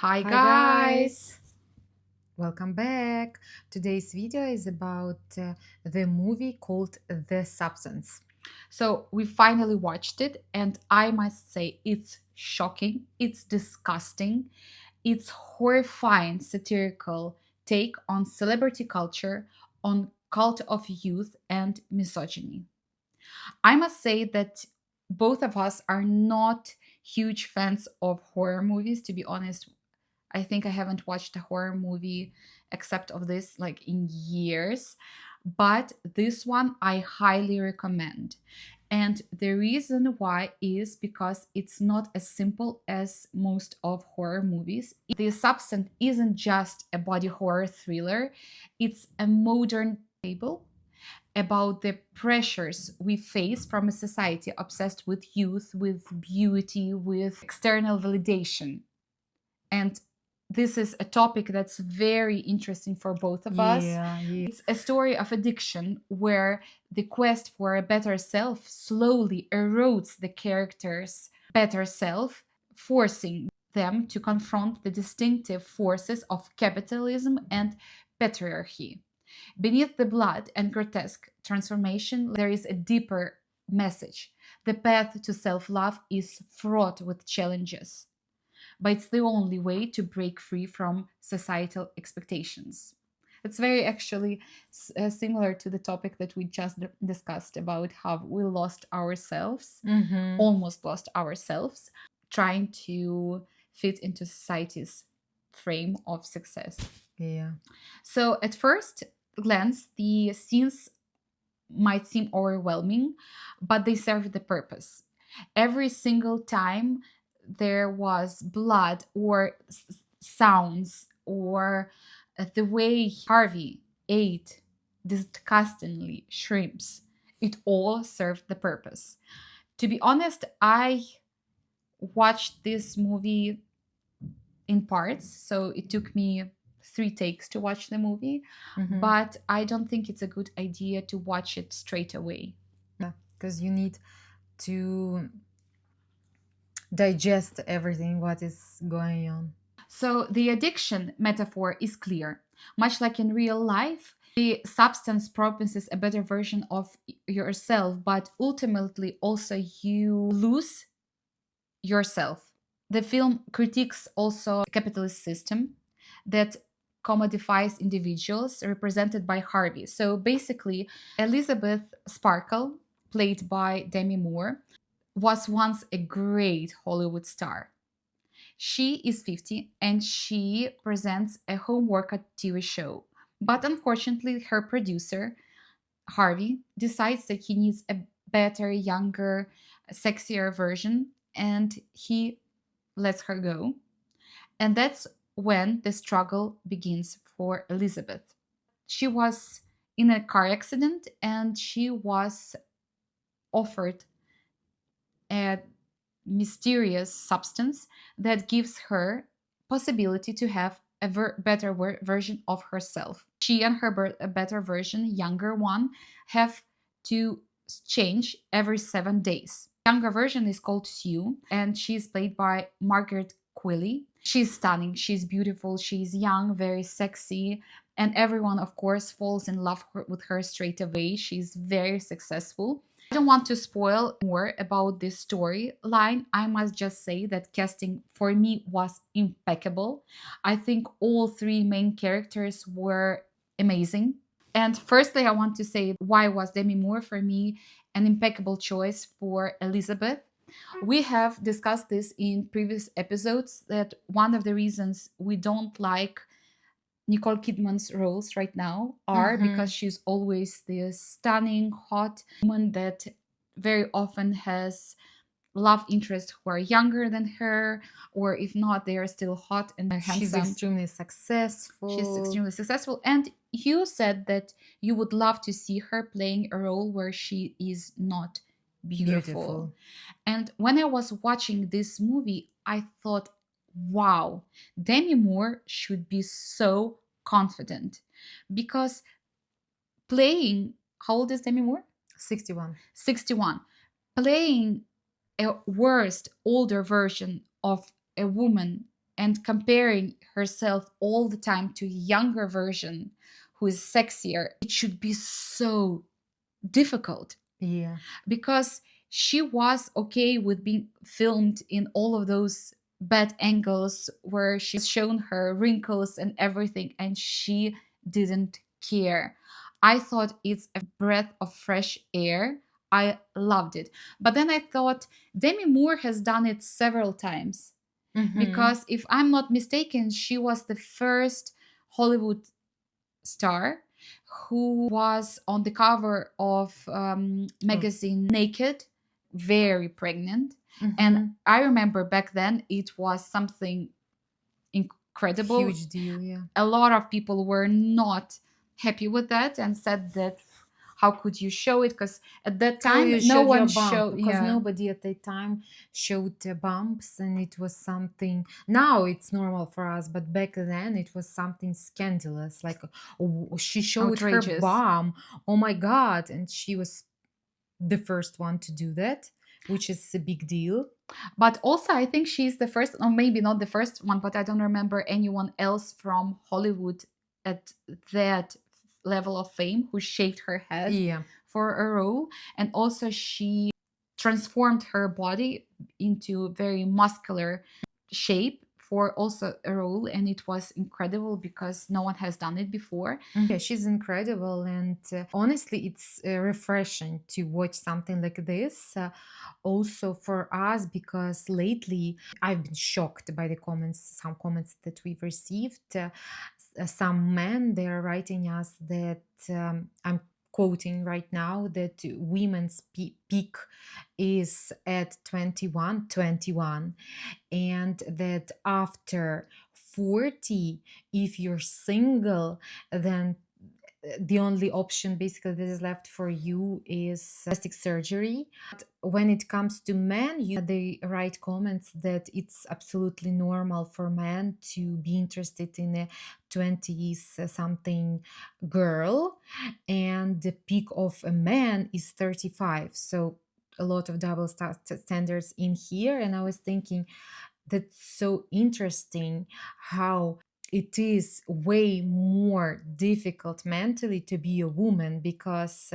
Hi Hi guys, guys! welcome back. Today's video is about the movie called The Substance. So we finally watched it, and I must say it's shocking, it's disgusting, it's horrifying satirical take on celebrity culture, on cult of youth and misogyny. I must say that both of us are not huge fans of horror movies, to be honest. I think I haven't watched a horror movie except of this like in years, but this one I highly recommend. And the reason why is because it's not as simple as most of horror movies. The Substance isn't just a body horror thriller, it's a modern table about the pressures we face from a society obsessed with youth, with beauty, with external validation. And this is a topic that's very interesting for both of us. Yeah. It's a story of addiction where the quest for a better self slowly erodes the character's better self, forcing them to confront the distinctive forces of capitalism and patriarchy. Beneath the blood and grotesque transformation, there is a deeper message. The path to self love is fraught with challenges, but it's the only way to break free from societal expectations. It's very actually similar to the topic that we just discussed about how we lost ourselves, Mm-hmm. almost lost ourselves, trying to fit into society's frame of success. Yeah. So, at first glance, the scenes might seem overwhelming, but they serve the purpose. Every single time there was blood or sounds or the way Harvey ate disgustingly shrimps, it all served the purpose. To be honest, I watched this movie in parts, so it took me 3 takes to watch the movie, Mm-hmm. but I don't think it's a good idea to watch it straight away. Yeah, because you need to digest everything what is going on. So the addiction metaphor is clear. Much like in real life, the substance promises a better version of yourself, but ultimately also you lose yourself. The film critiques also a capitalist system that commodifies individuals represented by Harvey. So basically, Elizabeth Sparkle, played by Demi Moore, was once a great Hollywood star. She is 50 and she presents a home workout TV show. But unfortunately, her producer, Harvey, decides that he needs a better, younger, sexier version and he lets her go. And that's when the struggle begins for Elizabeth. She was in a car accident and she was offered a mysterious substance that gives her possibility to have a better version of herself. She and her a better version, younger one, have to change every 7 days. Younger version is called Sue, and she's played by Margaret Quilley. She's stunning, she's beautiful, she's young, very sexy, and everyone, of course, falls in love with her straight away. She's very successful. I don't want to spoil more about this storyline. I must just say that casting for me was impeccable. I think all three main characters were amazing. And firstly, I want to say why was Demi Moore for me an impeccable choice for Elizabeth. We have discussed this in previous episodes that one of the reasons we don't like Nicole Kidman's roles right now are Mm-hmm. because she's always this stunning, hot woman that very often has love interests who are younger than her, or if not, they are still hot and She's handsome. extremely She's successful. extremely successful. And you said that you would love to see her playing a role where she is not beautiful. Beautiful. And when I was watching this movie, I thought, wow, Demi Moore should be so confident because playing, how old is Demi Moore? 61. 61. Playing a worst, older version of a woman and comparing herself all the time to a younger version who is sexier, it should be so difficult Yeah. because she was okay with being filmed in all of those bad angles where she's shown her wrinkles and everything, and she didn't care. I thought it's a breath of fresh air. I loved it. But then I thought Demi Moore has done it several times Mm-hmm. because if I'm not mistaken, she was the first Hollywood star who was on the cover of magazine Naked, very pregnant. And Mm-hmm. I remember back then it was something incredible. Huge deal, yeah. A lot of people were not happy with that and said that how could you show it, because at that So time you no showed your one bump showed. because Yeah. nobody at that time showed bumps, and it was something. Now it's normal for us, but back then it was something scandalous. Like, oh, she showed her Outrageous. bum. Oh my God! And she was the first one to do that, which is a big deal. But also, I think she's the first, or maybe not the first one, but I don't remember anyone else from Hollywood at that level of fame who shaved her head Yeah. for a role. And also, she transformed her body into a very muscular shape for also a role. And it was incredible because no one has done it before. Yeah, she's incredible, and honestly, it's refreshing to watch something like this. Also for us, because lately I've been shocked by the comments, some comments that we've received. Some men, they're writing us that I'm quoting right now that women's peak is at 21, and that after 40, if you're single, then the only option basically that is left for you is plastic surgery. But when it comes to men, they write comments that it's absolutely normal for men to be interested in a 20s something girl, and the peak of a man is 35. So a lot of double standards in here. And I was thinking, that's so interesting how it is way more difficult mentally to be a woman, because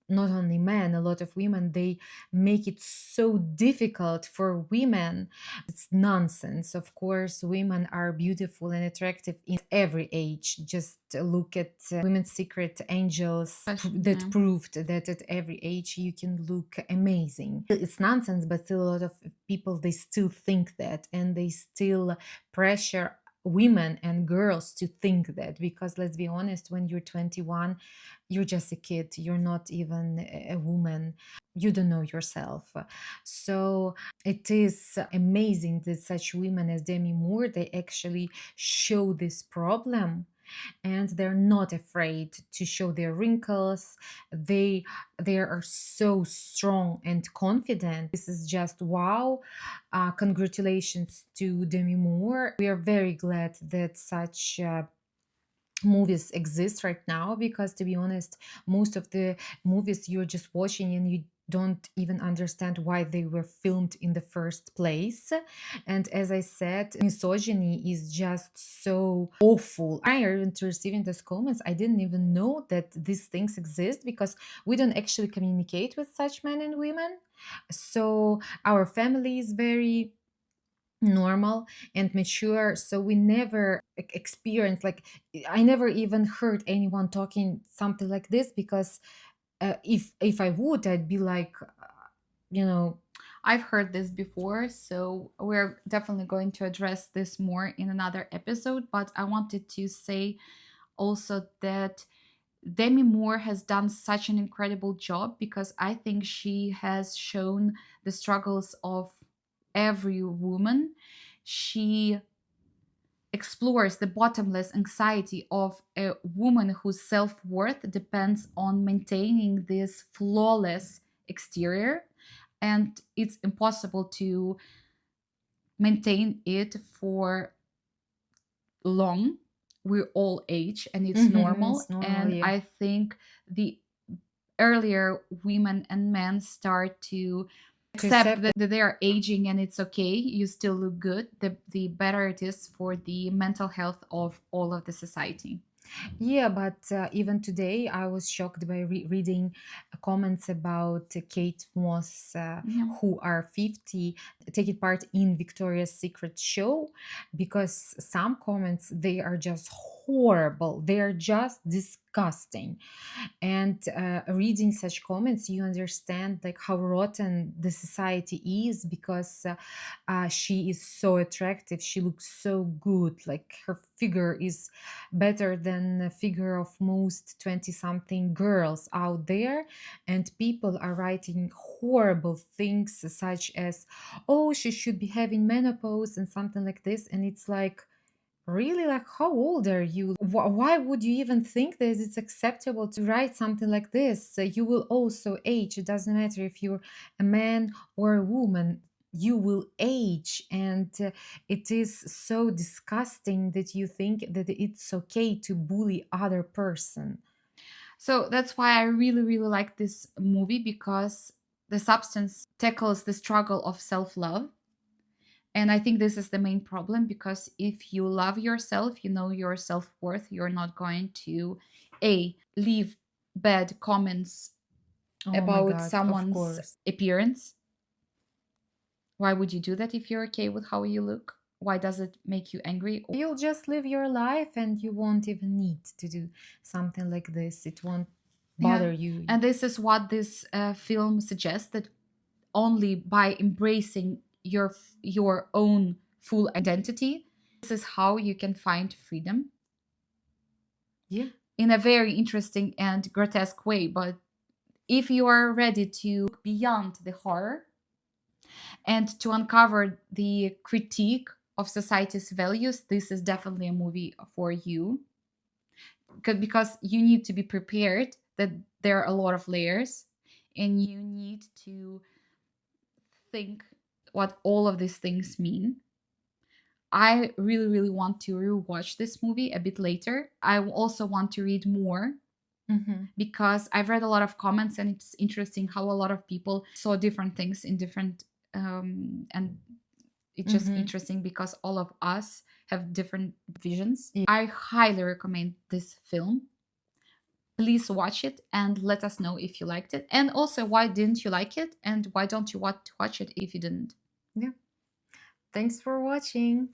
not only men, a lot of women, they make it so difficult for women. It's nonsense. Of course, women are beautiful and attractive in every age. Just look at Women's Secret Angels that Yeah. proved that at every age you can look amazing. It's nonsense, but still a lot of people, they still think that, and they still pressure women and girls to think that, because let's be honest, when you're 21, you're just a kid, you're not even a woman, you don't know yourself. So it is amazing that such women as Demi Moore, they actually show this problem, and they're not afraid to show their wrinkles. They are so strong and confident. This is just wow. Congratulations to Demi Moore. We are very glad that such movies exist right now, because to be honest, most of the movies you're just watching and you don't even understand why they were filmed in the first place. And as I said, misogyny is just so awful. Prior to receiving those comments, I didn't even know that these things exist, because we don't actually communicate with such men and women. So our family is very normal and mature, so we never experienced, like, I never even heard anyone talking something like this, because if I would, I'd be like, you know. I've heard this before, so we're definitely going to address this more in another episode. But I wanted to say also that Demi Moore has done such an incredible job, because I think she has shown the struggles of every woman. She explores the bottomless anxiety of a woman whose self worth depends on maintaining this flawless exterior, and it's impossible to maintain it for long. We all age and it's Mhm, normal. it's normal, And yeah. I think the earlier women and men start to To accept accept that that. they are aging and it's okay, you still look good, the better it is for the mental health of all of the society. Yeah, but even today I was shocked by reading comments about Kate Moss, Yeah. who are 50, taking part in Victoria's Secret show, because some comments, they are just horrible. They are just disgusting. And reading such comments, you understand like how rotten the society is, because she is so attractive, she looks so good, like her figure is better than the figure of most 20 something girls out there. And people are writing horrible things such as, oh, she should be having menopause and something like this. And it's like, really, like, how old are you? Why would you even think that it's acceptable to write something like this? You will also age. It doesn't matter if you're a man or a woman, you will age. And it is so disgusting that you think that it's okay to bully other person. So that's why I really, really like this movie, because the substance tackles the struggle of self love. And I think this is the main problem, because if you love yourself, you know your self worth, you're not going to leave bad comments Oh my about God, of someone's course. appearance. Why would you do that if you're okay with how you look? Why does it make you angry? You'll just live your life and you won't even need to do something like this. It won't Yeah. bother you. And this is what this film suggests, that only by embracing your own full identity, this is how you can find freedom Yeah. in a very interesting and grotesque way. But if you are ready to look beyond the horror and to uncover the critique of society's values, this is definitely a movie for you. Because you need to be prepared that there are a lot of layers, and you need to think what all of these things mean. I really, really want to rewatch this movie a bit later. I also want to read more, Hmm. because I've read a lot of comments, and it's interesting how a lot of people saw different things in different, and it's just Hmm. interesting because all of us have different visions. I highly recommend this film. Please watch it and let us know if you liked it. And also, why didn't you like it? And why don't you want to watch it if you didn't? Yeah. Thanks for watching.